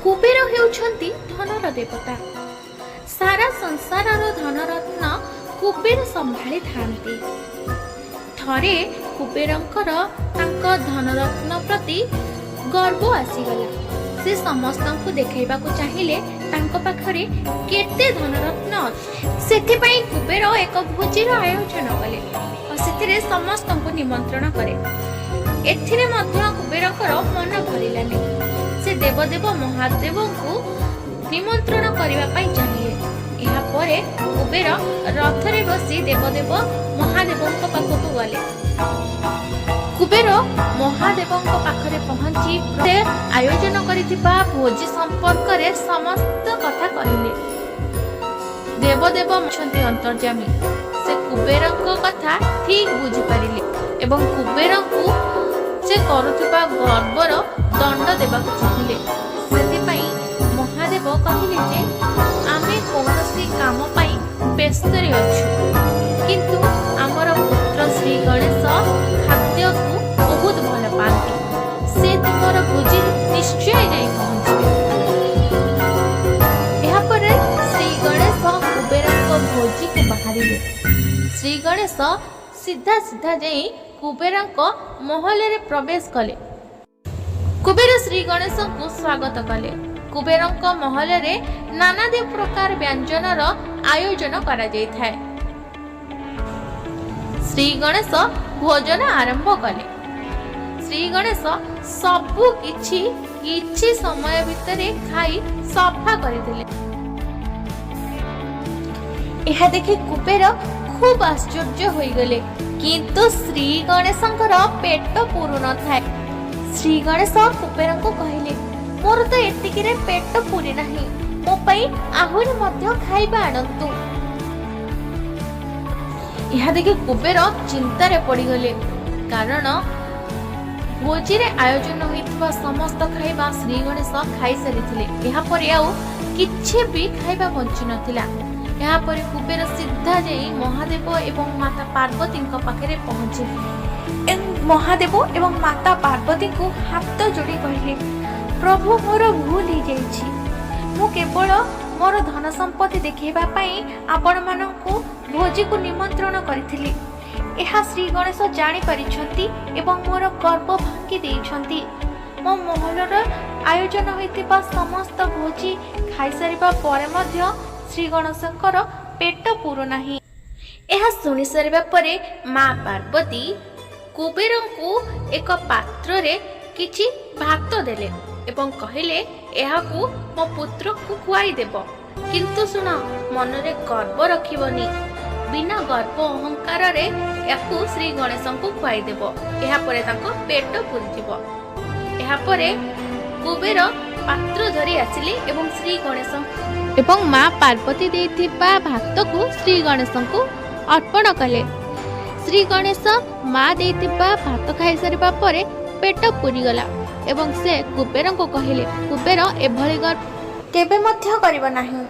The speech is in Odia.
କୁବେର ହେଉଛନ୍ତି ଧନର ଦେବତା। ସାରା ସଂସାରର ଧନରତ୍ନ କୁବେର ସମ୍ଭାଳିଥାନ୍ତି। ଥରେ କୁବେରଙ୍କର ତାଙ୍କ ଧନରତ୍ନ ପ୍ରତି ଗର୍ବ ଆସିଗଲା। ସେ ସମସ୍ତଙ୍କୁ ଦେଖାଇବାକୁ ଚାହିଁଲେ ତାଙ୍କ ପାଖରେ କେତେ ଧନରତ୍ନ ଅଛି। ସେଥିପାଇଁ କୁବେର ଏକ ଭୋଜିର ଆୟୋଜନ କଲେ ଓ ସେଥିରେ ସମସ୍ତଙ୍କୁ ନିମନ୍ତ୍ରଣ କରେ। ଏଥିରେ ମଧ୍ୟ କୁବେରଙ୍କର ମନ ଭରିଲାନି। ସେ ଦେବଦେବ ମହାଦେବଙ୍କୁ ନିମନ୍ତ୍ରଣ କରିବା ପାଇଁ ଚାହିଁଲେ। ଏହାପରେ କୁବେର ରଥରେ ବସି ଦେବଦେବ ମହାଦେବଙ୍କ ପାଖକୁ ଗଲେ। କୁବେର ମହାଦେବଙ୍କ ପାଖରେ ପହଞ୍ଚି ସେ ଆୟୋଜନ କରିଥିବା ଭୋଜି ସମ୍ପର୍କରେ ସମସ୍ତ କଥା କହିଲେ। ଦେବଦେବ ଅଛନ୍ତି ଅନ୍ତର୍ଯ୍ୟାମୀ। ସେ କୁବେରଙ୍କ କଥା ଠିକ୍ ବୁଝିପାରିଲେ ଏବଂ କୁବେରଙ୍କୁ ସେ କରୁଥିବା ଗର୍ବର ଦଣ୍ଡ ଦେବାକୁ ଚାହିଁଲେ। ସେଥିପାଇଁ ମହାଦେବ କହିଲେ ଯେ ଆମେ କୌଣସି କାମ ପାଇଁ ବ୍ୟସ୍ତରେ ଅଛୁ, କିନ୍ତୁ ଆମର ପୁତ୍ର ଶ୍ରୀ ଗଣେଶ ଖାଦ୍ୟକୁ ବହୁତ ଭଲ ପାଆନ୍ତି। ସେ ତୁମର ଭୋଜିରେ ନିଶ୍ଚୟ ଯାଇ ପହଞ୍ଚିବେ। ଏହାପରେ ଶ୍ରୀ ଗଣେଶ କୁବେରଙ୍କ ଭୋଜିକୁ ବାହାରିଲେ। ଶ୍ରୀ ଗଣେଶ ସିଧା ସିଧା ଯାଇ କୁବେରଙ୍କ ମହଲରେ ପ୍ରବେଶ କଲେ। କୁବେର ଶ୍ରୀ ଗଣେଶଙ୍କୁ ସ୍ୱାଗତ କଲେ। କୁବେରଙ୍କ ମହଲରେ ନାନାଦି ପ୍ରକାର ବ୍ୟଞ୍ଜନର ଆୟୋଜନ କରାଯାଇଥାଏ। ଶ୍ରୀ ଗଣେଶ ଭୋଜନ ଆରମ୍ଭ କଲେ। ଶ୍ରୀ ଗଣେଶ ସବୁ କିଛି ସମୟ ଭିତରେ ଖାଇ ସଫା କରିଥିଲେ। ଏହା ଦେଖି କୁବେର ଖୁବ୍ ଆଶ୍ଚର୍ଯ୍ୟ ହୋଇଗଲେ, କିନ୍ତୁ ଶ୍ରୀ ଗଣେଶଙ୍କର ପେଟ ପୁରୁନଥାଏ। ଶ୍ରୀ ଗଣେଶ କୁବେରଙ୍କୁ କହିଲେ, ମୋର ତ ଏତିକିରେ ପେଟ ପୁରି ନାହିଁ, ମୋ ପାଇଁ ଆହୁରି ମଧ୍ୟ ଖାଇବା ଆଣନ୍ତୁ। ଏହା ଦେଖି କୁବେର ଚିନ୍ତାରେ ପଡ଼ିଗଲେ, କାରଣ ଭୋଜିରେ ଆୟୋଜନ ହୋଇଥିବା ସମସ୍ତ ଖାଇବା ଶ୍ରୀ ଗଣେଶ ଖାଇସାରିଥିଲେ। ଏହାପରେ ଆଉ କିଛି ବି ଖାଇବା ବଞ୍ଚି ନଥିଲା। ଏହାପରେ କୁବେର ସିଧା ଯାଇ ମହାଦେବ ଏବଂ ମାତା ପାର୍ବତୀଙ୍କ ପାଖରେ ପହଞ୍ଚିଲେ। ମହାଦେବ ଏବଂ ମାତା ପାର୍ବତୀଙ୍କୁ ହାତ ଯୋଡ଼ି କହିଲେ, ପ୍ରଭୁ ମୋର ଭୁଲ ହେଇଯାଇଛି। ମୁଁ କେବଳ ମୋର ଧନ ସମ୍ପତ୍ତି ଦେଖାଇବା ପାଇଁ ଆପଣମାନଙ୍କୁ ଭୋଜିକୁ ନିମନ୍ତ୍ରଣ କରିଥିଲି। ଏହା ଶ୍ରୀ ଗଣେଶ ଜାଣିପାରିଛନ୍ତି ଏବଂ ମୋର ଗର୍ବ ଭାଙ୍ଗି ଦେଇଛନ୍ତି। ମୋ ମହଲର ଆୟୋଜନ ହୋଇଥିବା ସମସ୍ତ ଭୋଜି ଖାଇସାରିବା ପରେ ମଧ୍ୟ ଶ୍ରୀ ଗଣେଶଙ୍କର ପେଟ ପୁରୁନାହିଁ। ଏହା ଶୁଣି ସାରିବା ପରେ ମା ପାର୍ବତୀ କୁବେରଙ୍କୁ ଏକ ପାତ୍ରରେ କିଛି ଭାତ ଦେଲେ ଏବଂ କହିଲେ, ଏହାକୁ ମୋ ପୁତ୍ରକୁ ଖୁଆଇଦେବ, କିନ୍ତୁ ଶୁଣ, ମନରେ ଗର୍ବ ରଖିବନି। ବିନା ଗର୍ବ ଅହଙ୍କାରରେ ୟାକୁ ଶ୍ରୀ ଗଣେଶଙ୍କୁ ଖୁଆଇଦେବ। ଏହାପରେ ତାଙ୍କ ପେଟ ପୁରିଯିବ। ଏହାପରେ କୁବେର ପାତ୍ର ଧରି ଆସିଲେ ଏବଂ ଶ୍ରୀ ଗଣେଶ ଏବଂ ମା ପାର୍ବତୀ ଦେଇଥିବା ଭାତକୁ ଶ୍ରୀ ଗଣେଶଙ୍କୁ ଅର୍ପଣ କଲେ। ଶ୍ରୀ ଗଣେଶ ମା ଦେଇଥିବା ଭାତ ଖାଇସାରିବା ପରେ ପେଟ ପୁରିଗଲା ଏବଂ ସେ କୁବେରଙ୍କୁ କହିଲେ, କୁବେର ଏଭଳି କେବେ ମଧ୍ୟ କରିବ ନାହିଁ।